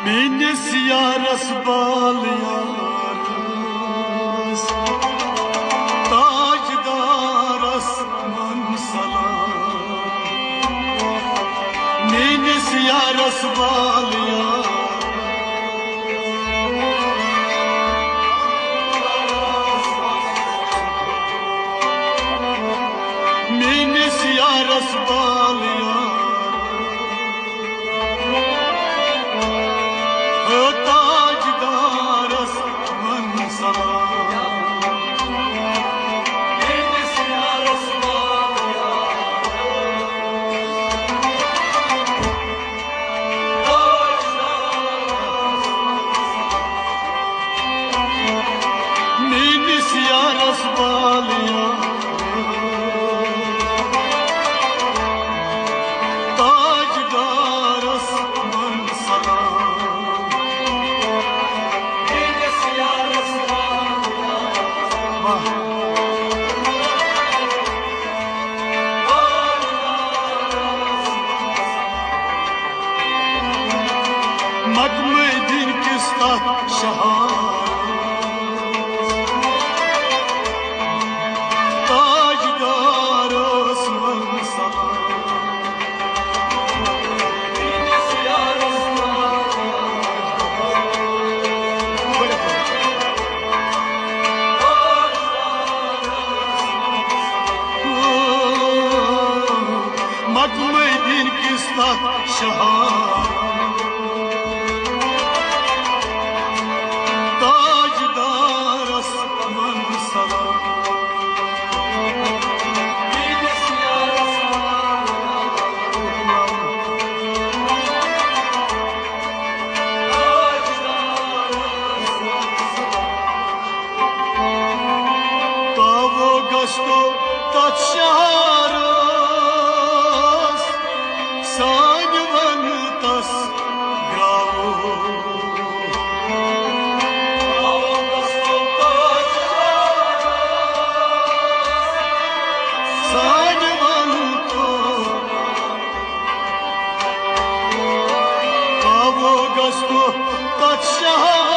Menes yaras bal yaras Tajdaras mansalar Menes yaras bal yaras Menes yaras bal yaras Din kıstat şahar Tajdar Osman Salar Menes yaras Makme din kıstat şahar Gasto tatsharas Sanvantas gravo Gasto tatsharas Sanvantas Gasto tatsharas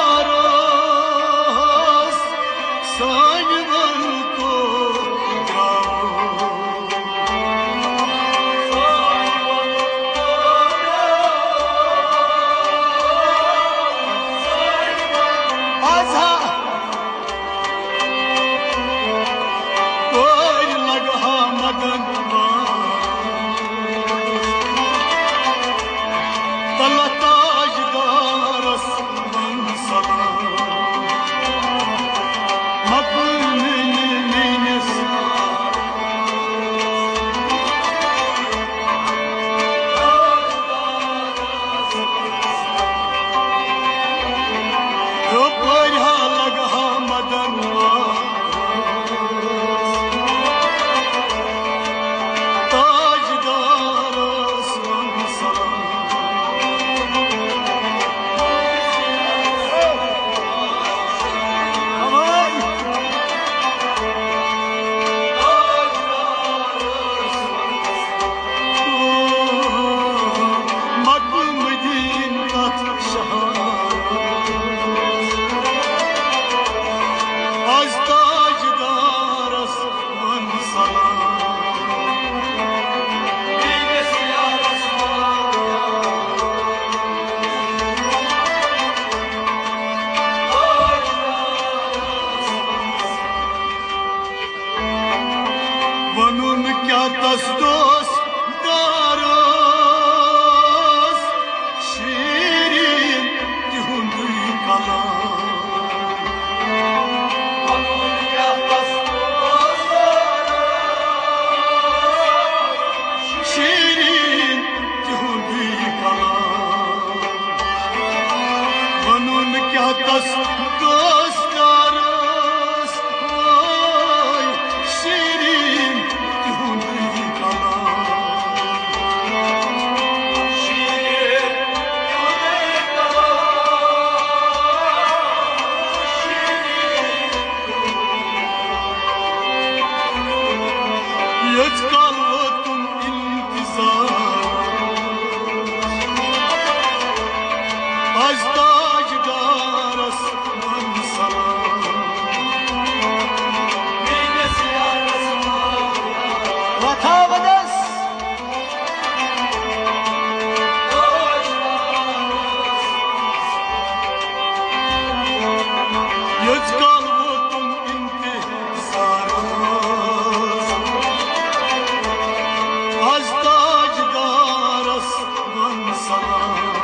Vanun kya tasdos daras Şirin yuhundu kalan Vanun kya tasdos daras Şirin yuhundu kalan Vanun kya tasdos daras Şirin يتقلتم انتظار از تاجدار اسمان سلام و تا به دست يتقال وطن انتصار از تاجدار اسمان سلام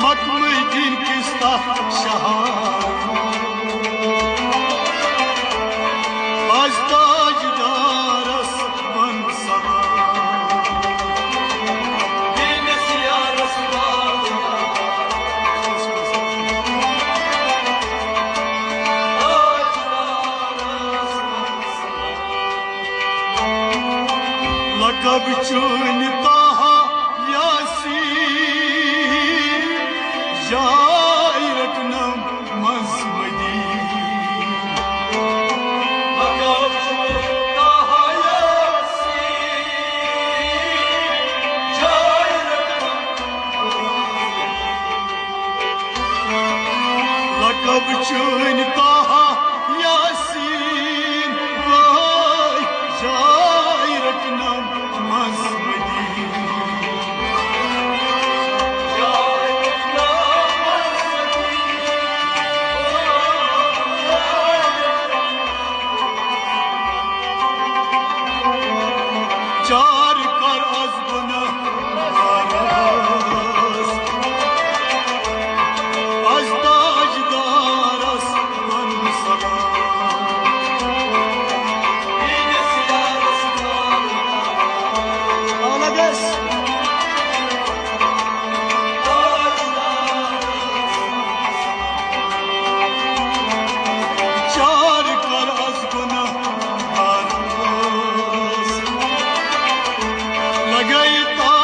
مطمئن کستا شهار از تاجدار اسمان سلام لقب چون طه یاسین جای رکنم مزمدی لقب چون طه یاسین وای جای رکنم مزمدی چار کار از گناه باراز از تاجدار اسمان سلام آلا دست چار کار از گناه باراز لگئی تا